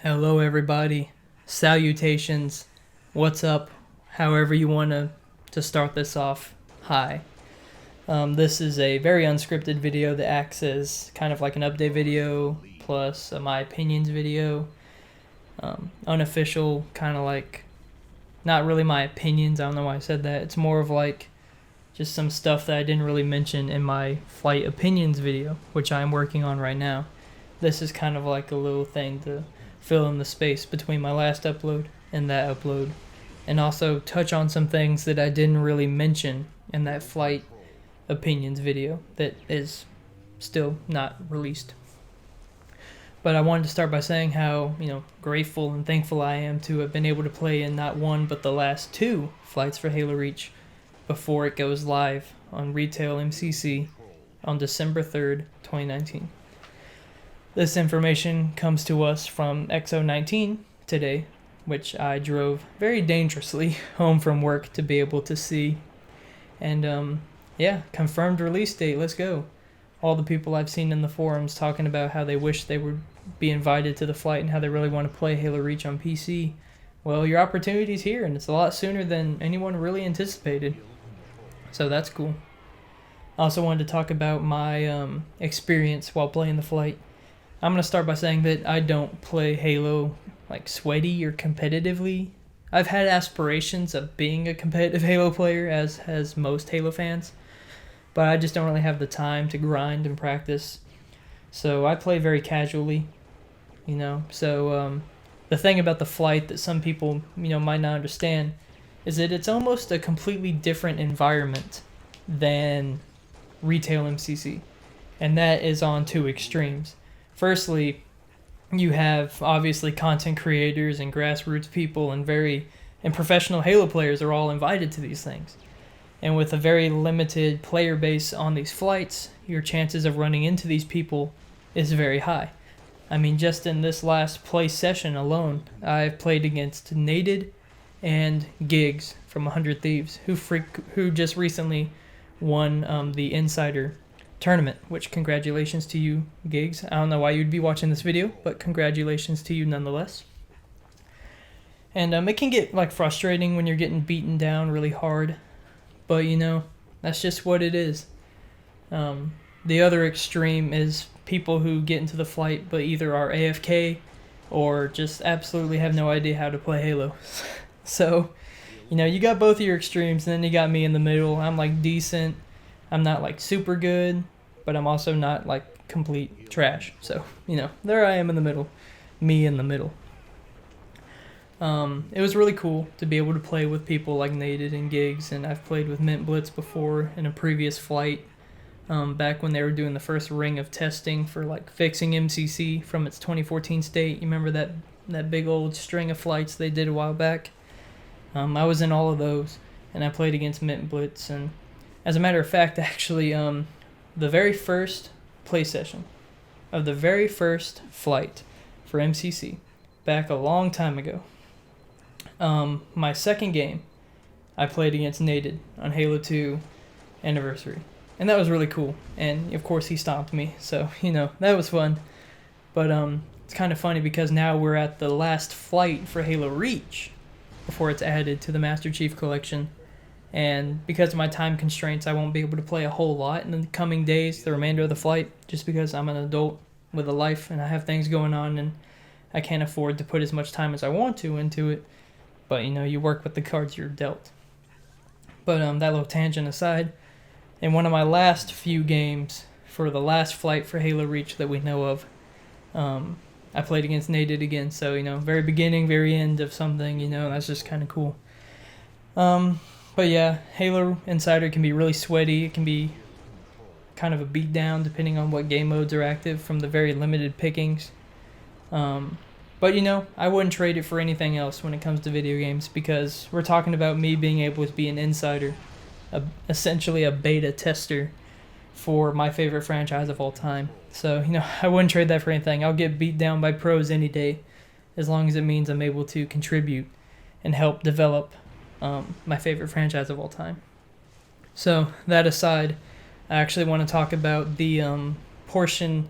Hello, everybody. Salutations. What's up? However you want to start this off. Hi. This is a very unscripted video that acts as kind of like an update video plus my opinions video. Unofficial, kind of like, not really my opinions. I don't know why I said that. It's more of like just some stuff that I didn't really mention in my flight opinions video, which I'm working on right now. This is kind of like a little thing to fill in the space between my last upload and that upload, and also touch on some things that I didn't really mention in that flight opinions video that is still not released. But I wanted to start by saying how, grateful and thankful I am to have been able to play in not one but the last two flights for Halo Reach before it goes live on retail MCC on December 3rd, 2019. This information comes to us from XO19 today, which I drove very dangerously home from work to be able to see. And confirmed release date, let's go. All the people I've seen in the forums talking about how they wish they would be invited to the flight and how they really want to play Halo Reach on PC. Well, your opportunity's here, and it's a lot sooner than anyone really anticipated. So that's cool. I also wanted to talk about my experience while playing the flight. I'm going to start by saying that I don't play Halo like sweaty or competitively. I've had aspirations of being a competitive Halo player, as has most Halo fans, but I just don't really have the time to grind and practice. So I play very casually, So the thing about the flight that some people, might not understand is that it's almost a completely different environment than retail MCC. And that is on two extremes. Firstly, you have obviously content creators and grassroots people and professional Halo players are all invited to these things. And with a very limited player base on these flights, your chances of running into these people is very high. I mean, just in this last play session alone, I've played against Nated and Gigs from 100 Thieves, who just recently won the Insider tournament, which congratulations to you, Gigs. I don't know why you'd be watching this video, but congratulations to you nonetheless. And it can get frustrating when you're getting beaten down really hard, but that's just what it is. The other extreme is people who get into the flight but either are AFK or just absolutely have no idea how to play Halo. So, you got both of your extremes, and then you got me in the middle. I'm decent. I'm not super good, but I'm also not complete trash. So, there I am in the middle. Me in the middle. It was really cool to be able to play with people like Nated and Gigs, and I've played with Mint Blitz before in a previous flight, back when they were doing the first ring of testing for fixing MCC from its 2014 state. You remember that big old string of flights they did a while back? I was in all of those, and I played against Mint Blitz, and as a matter of fact, actually, the very first play session of the very first flight for MCC, back a long time ago, my second game, I played against Nated on Halo 2 Anniversary, and that was really cool, and of course he stomped me, so, that was fun, but it's kind of funny because now we're at the last flight for Halo Reach before it's added to the Master Chief Collection. And because of my time constraints, I won't be able to play a whole lot in the coming days, the remainder of the flight, just because I'm an adult with a life and I have things going on and I can't afford to put as much time as I want to into it. But, you work with the cards you're dealt. But that little tangent aside, in one of my last few games for the last flight for Halo Reach that we know of, I played against Nated again. So, very beginning, very end of something, that's just kind of cool. But yeah, Halo Insider can be really sweaty. It can be kind of a beatdown depending on what game modes are active from the very limited pickings. But I wouldn't trade it for anything else when it comes to video games, because we're talking about me being able to be an insider, essentially a beta tester for my favorite franchise of all time. So, I wouldn't trade that for anything. I'll get beat down by pros any day, as long as it means I'm able to contribute and help develop my favorite franchise of all time. So, that aside, I actually want to talk about the portion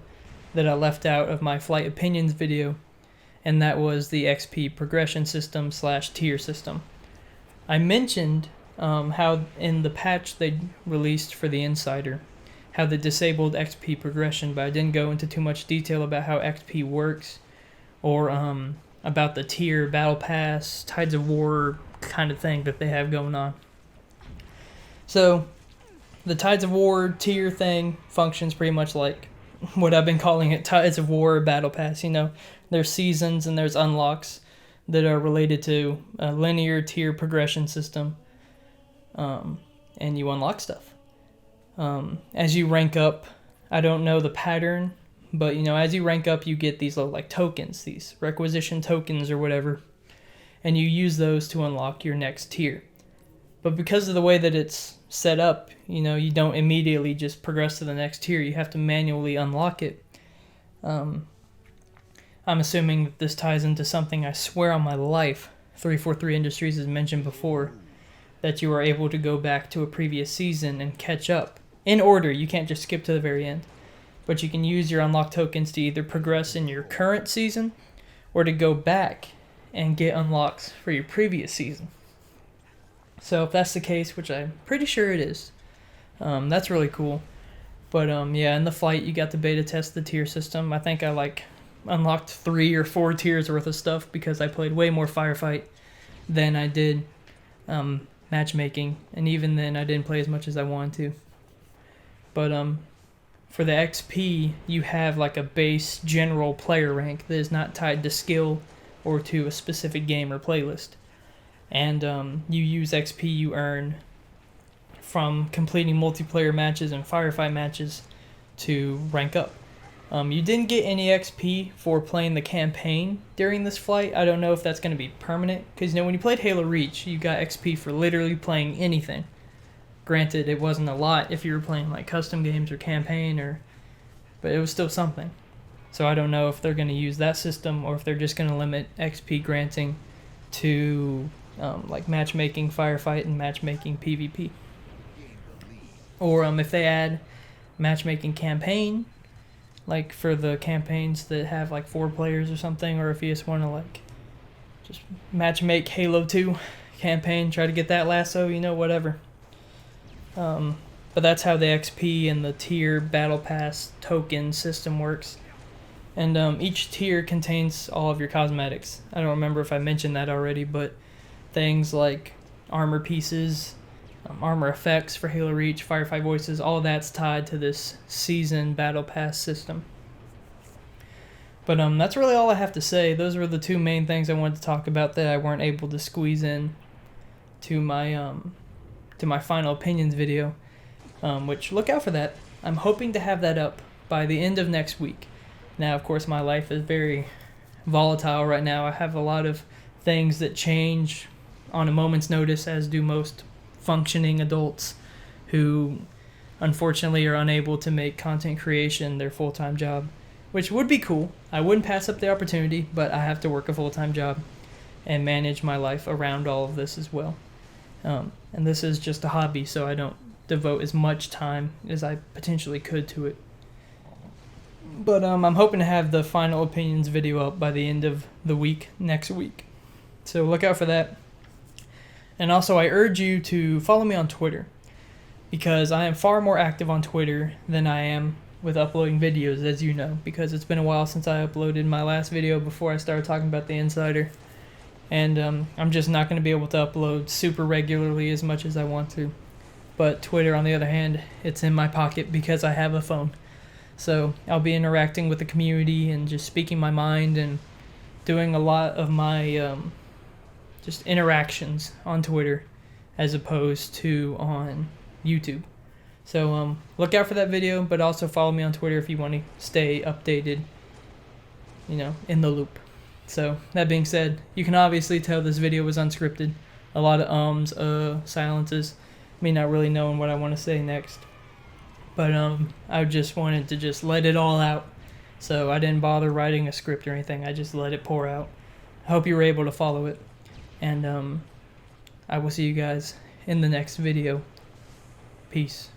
that I left out of my flight opinions video, and that was the XP progression system / tier system. I mentioned how in the patch they released for the Insider, how they disabled XP progression, but I didn't go into too much detail about how XP works, or about the tier, battle pass, Tides of War kind of thing that they have going on. So, the Tides of War tier thing functions pretty much like what I've been calling it, Tides of War Battle Pass. You know, there's seasons and there's unlocks that are related to a linear tier progression system, and you unlock stuff. As you rank up, I don't know the pattern, but you know, as you rank up, you get these little like tokens, these requisition tokens or whatever, and you use those to unlock your next tier. But because of the way that it's set up, you know, you don't immediately just progress to the next tier. You have to manually unlock it. I'm assuming that this ties into something I swear on my life 343 Industries has mentioned before, that you are able to go back to a previous season and catch up. In order, you can't just skip to the very end. But you can use your unlock tokens to either progress in your current season or to go back and get unlocks for your previous season. So if that's the case, which I'm pretty sure it is, that's really cool. But yeah, in the flight you got to beta test the tier system. I think I unlocked 3 or 4 tiers worth of stuff because I played way more firefight than I did matchmaking, and even then I didn't play as much as I wanted to. But for the XP, you have like a base general player rank that is not tied to skill or to a specific game or playlist. And you use XP you earn from completing multiplayer matches and firefight matches to rank up. You didn't get any XP for playing the campaign during this flight. I don't know if that's going to be permanent, because you know, when you played Halo Reach, you got XP for literally playing anything. Granted, it wasn't a lot if you were playing like custom games or campaign, but it was still something. So I don't know if they're going to use that system or if they're just going to limit XP granting to like matchmaking, firefight, and matchmaking PvP. Or if they add matchmaking campaign, like for the campaigns that have like 4 players or something, or if you just want to like just matchmake Halo 2 campaign, try to get that lasso, you know, whatever. But that's how the XP and the tier battle pass token system works. And each tier contains all of your cosmetics. I don't remember if I mentioned that already, but things like armor pieces, armor effects for Halo Reach, Firefight Voices, all that's tied to this season battle pass system. But that's really all I have to say. Those were the 2 main things I wanted to talk about that I weren't able to squeeze in to my final opinions video, which look out for that. I'm hoping to have that up by the end of next week. Now, of course, my life is very volatile right now. I have a lot of things that change on a moment's notice, as do most functioning adults who unfortunately are unable to make content creation their full-time job, which would be cool. I wouldn't pass up the opportunity, but I have to work a full-time job and manage my life around all of this as well. And this is just a hobby, so I don't devote as much time as I potentially could to it. But I'm hoping to have the final opinions video up by the end of the week, next week. So look out for that. And also, I urge you to follow me on Twitter, because I am far more active on Twitter than I am with uploading videos, as you know, because it's been a while since I uploaded my last video before I started talking about the Insider. And I'm just not going to be able to upload super regularly as much as I want to. But Twitter, on the other hand, it's in my pocket because I have a phone. So I'll be interacting with the community and just speaking my mind and doing a lot of my just interactions on Twitter as opposed to on YouTube. So look out for that video, but also follow me on Twitter if you want to stay updated, you know, in the loop. So that being said, you can obviously tell this video was unscripted. A lot of silences, me not really knowing what I want to say next. But I just wanted to just let it all out. So I didn't bother writing a script or anything. I just let it pour out. I hope you were able to follow it. And I will see you guys in the next video. Peace.